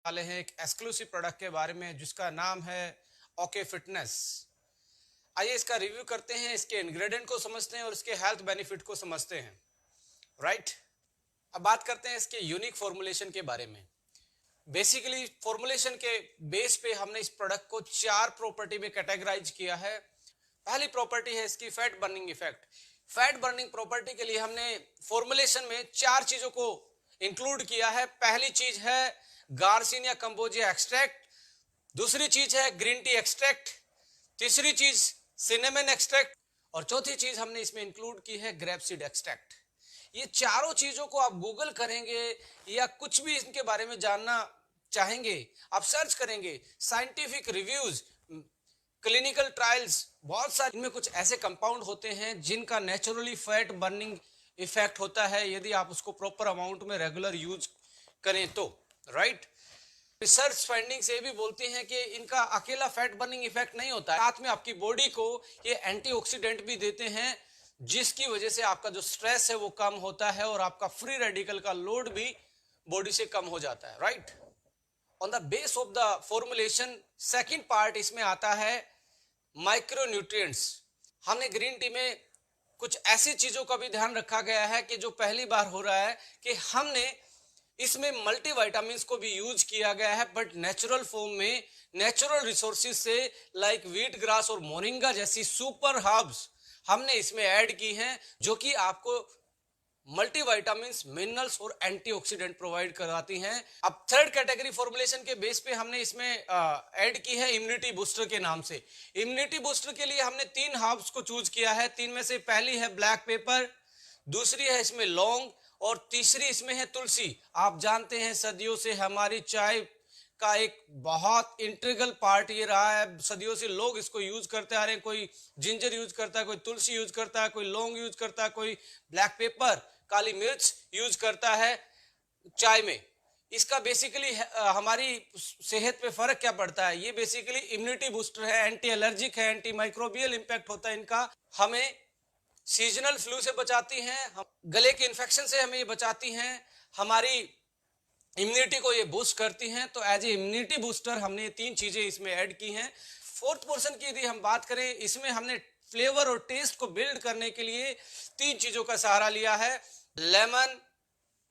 वाले हैं एक एक्सक्लूसिव प्रोडक्ट के बारे में जिसका नाम है ओके फिटनेस। आइए इसका रिव्यू करते हैं, इसके इंग्रेडिएंट को समझते हैं और इसके हेल्थ बेनिफिट को समझते हैं। राइट, अब बात करते हैं इसके यूनिक फॉर्मुलेशन के बारे में। बेसिकली फॉर्मुलेशन के बेस पे हमने इस प्रोडक्ट को 4 प्रॉपर्टी में कैटेगराइज किया है। पहली प्रॉपर्टी है इसकी fat burning effect. Fat burning property के लिए हमने फॉर्मुलेशन में 4 चीजों को इंक्लूड किया है। पहली चीज है गार्सिनिया कंबोजिया एक्सट्रैक्ट, दूसरी चीज है ग्रीन टी एक्सट्रैक्ट, तीसरी चीज सिनेमन एक्सट्रैक्ट और चौथी चीज हमने इसमें इंक्लूड की है ग्रेप सीड एक्सट्रैक्ट। ये चारों चीजों को आप गूगल करेंगे या कुछ भी इनके बारे में जानना चाहेंगे, आप सर्च करेंगे, साइंटिफिक रिव्यूज, क्लिनिकल ट्रायल्स, बहुत सारे इनमें कुछ ऐसे कंपाउंड होते हैं जिनका नेचुरली फैट बर्निंग इफेक्ट होता है यदि आप उसको प्रॉपर अमाउंट में रेगुलर यूज करें तो। राइट, रिसर्च फाइंडिंग से भी बोलती हैं कि इनका अकेला फैट बर्निंग इफेक्ट नहीं होता है, साथ में आपकी बॉडी को ये एंटीऑक्सीडेंट भी देते हैं जिसकी वजह से आपका जो स्ट्रेस है वो कम होता है और आपका फ्री रेडिकल का लोड भी बॉडी से कम हो जाता है। Right, on the base of the formulation second part इसमें आता है माइक्रोन्यूट्रिएंट्स। हमने ग्रीन टी में कुछ ऐसी चीजों का भी ध्यान रखा गया है कि जो पहली बार हो रहा है कि हमने इसमें मल्टीविटामिन्स को भी यूज किया गया है बट नेचुरल फॉर्म में, नेचुरल रिसोर्सेज से, लाइक व्हीट ग्रास और मोरिंगा जैसी सुपर हर्ब्स हमने इसमें ऐड की हैं जो कि आपको मल्टीविटामिन्स, मिनरल्स और एंटीऑक्सीडेंट प्रोवाइड कराती हैं। अब थर्ड कैटेगरी फॉर्मुलेशन के बेस पे हमने इसमें ऐड की है इम्यूनिटी बूस्टर के नाम से। इम्यूनिटी बूस्टर के लिए हमने 3 हर्ब्स को चूज किया है। 3 में से पहली है ब्लैक पेपर, दूसरी है इसमें लौंग और तीसरी इसमें है तुलसी। आप जानते हैं सदियों से हमारी चाय का एक बहुत इंटीग्रल पार्ट ये रहा है, सदियों से लोग इसको यूज करते आ रहे हैं। कोई जिंजर यूज करता है, कोई तुलसी यूज करता है, कोई लौंग यूज करता है, कोई ब्लैक पेपर, काली मिर्च यूज करता है चाय में। इसका बेसिकली हमारी सेहत पे फर्क क्या पड़ता है? ये बेसिकली इम्यूनिटी बूस्टर है, एंटी एलर्जिक है, एंटी माइक्रोबियल इंपैक्ट होता है इनका, हमें सीजनल फ्लू से बचाती हैं, गले के इन्फेक्शन से हमें ये बचाती हैं, हमारी इम्यूनिटी को ये बूस्ट करती हैं। तो एज ए इम्यूनिटी बूस्टर हमने ये 3 चीजें इसमें ऐड की हैं। फोर्थ पोर्शन की यदि हम बात करें, इसमें हमने फ्लेवर और टेस्ट को बिल्ड करने के लिए 3 चीजों का सहारा लिया है। लेमन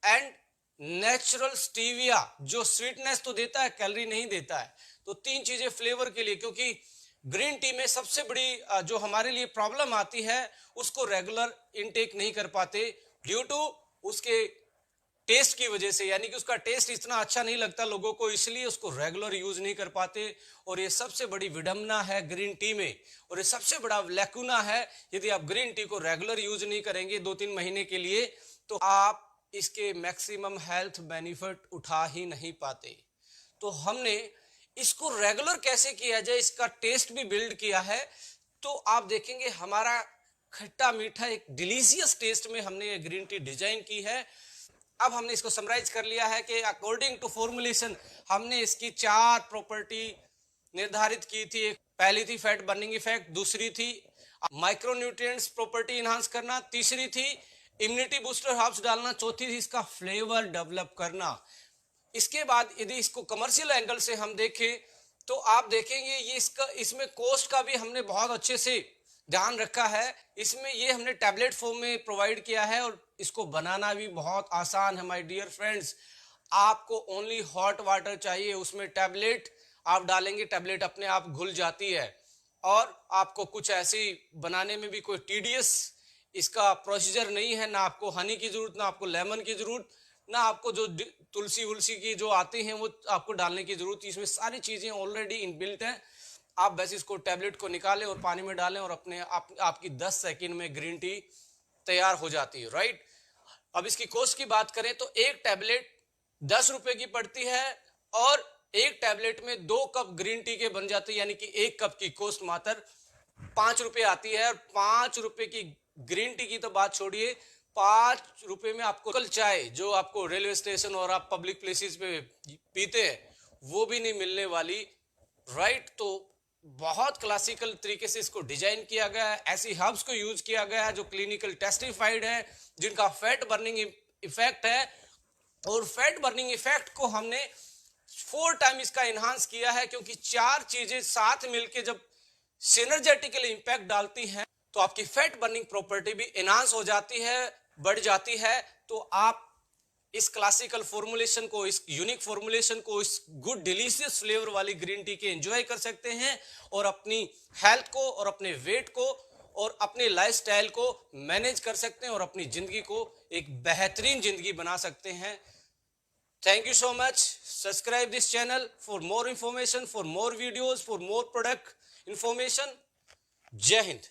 एंड नेचुरल स्टीविया, जो स्वीटनेस तो देता है, कैलोरी नहीं देता है। तो 3 चीजें फ्लेवर के लिए, क्योंकि ग्रीन टी में सबसे बड़ी जो हमारे लिए प्रॉब्लम आती है उसको रेगुलर इनटेक नहीं कर पाते ड्यू टू उसके टेस्ट की वजह से, यानी कि उसका टेस्ट इतना अच्छा नहीं लगता लोगों को, इसलिए उसको रेगुलर यूज नहीं कर पाते। और ये सबसे बड़ी विडंबना है ग्रीन टी में, और ये सबसे बड़ा लैकुना है। यदि आप ग्रीन टी को रेगुलर यूज नहीं करेंगे 2-3 महीने के लिए तो आप इसके मैक्सिमम हेल्थ बेनिफिट उठा ही नहीं पाते। तो हमने इसको रेगुलर कैसे किया जाए, इसका टेस्ट भी बिल्ड किया है। तो आप देखेंगे हमारा खट्टा मीठा एक डिलीशियस टेस्ट में हमने ये ग्रीन टी डिजाइन की है। अब हमने इसको समराइज कर लिया है कि अकॉर्डिंग टू फॉर्मुलेशन हमने इसकी 4 प्रॉपर्टी निर्धारित की थी। पहली थी फैट बर्निंग इफेक्ट, दूसरी थी माइक्रोन्यूट्रिएंट्स प्रॉपर्टी इनहांस करना, तीसरी थी इम्यूनिटी बूस्टर हर्ब्स डालना, चौथी थी इसका फ्लेवर डेवलप करना। इसके बाद यदि इसको कमर्शियल एंगल से हम देखें तो आप देखेंगे ये इसमें कॉस्ट का भी हमने बहुत अच्छे से ध्यान रखा है। इसमें ये हमने टैबलेट फॉर्म में प्रोवाइड किया है और इसको बनाना भी बहुत आसान है माय डियर फ्रेंड्स। आपको ओनली हॉट वाटर चाहिए, उसमें टैबलेट आप डालेंगे, टैबलेट अपने आप घुल जाती है। और आपको कुछ ऐसी बनाने में भी कोई टीडियस इसका प्रोसीजर नहीं है, ना आपको हनी की जरूरत, ना आपको लेमन की जरूरत, ना आपको जो तुलसी उलसी की जो आती हैं वो आपको डालने की जरूरत। इसमें सारी चीजें ऑलरेडी इनबिल्ट हैं। आप बस इसको टैबलेट को निकालें और पानी में डालें और अपने आपकी 10 सेकंड में ग्रीन टी तैयार हो जाती है। राइट, अब इसकी कॉस्ट की बात करें तो एक टैबलेट 10 रुपए की पड़ती है और एक टैबलेट में 2 कप ग्रीन टी के बन जाते हैं, यानी कि 1 कप की कॉस्ट मात्र 5 रुपए आती है। और 5 रुपए की ग्रीन टी की तो बात छोड़िए, 5 रुपए में आपको कल चाय जो आपको रेलवे स्टेशन और आप पब्लिक प्लेसेस पे पीते हैं वो भी नहीं मिलने वाली। राइट, तो बहुत क्लासिकल तरीके से इसको डिजाइन किया गया है। ऐसी हर्ब्स को यूज किया गया है जो क्लिनिकल टेस्टिफाइड है, जिनका फैट बर्निंग इफेक्ट है। और फैट बर्निंग इफेक्ट को हमने 4 टाइम इसका इनहांस किया है, क्योंकि 4 चीजें साथ मिलके जब सिनर्जेटिकली इंपैक्ट डालती हैं तो आपकी फैट बर्निंग प्रॉपर्टी भी इनहांस हो जाती है, बढ़ जाती है। तो आप इस क्लासिकल फॉर्मुलेशन को, इस यूनिक फॉर्मुलेशन को, इस गुड डिलीशियस फ्लेवर वाली ग्रीन टी के एंजॉय कर सकते हैं और अपनी हेल्थ को और अपने वेट को और अपने लाइफस्टाइल को मैनेज कर सकते हैं और अपनी जिंदगी को एक बेहतरीन जिंदगी बना सकते हैं। Thank you so much. Subscribe this channel for more information, for more videos, for more product information. Jai Hind.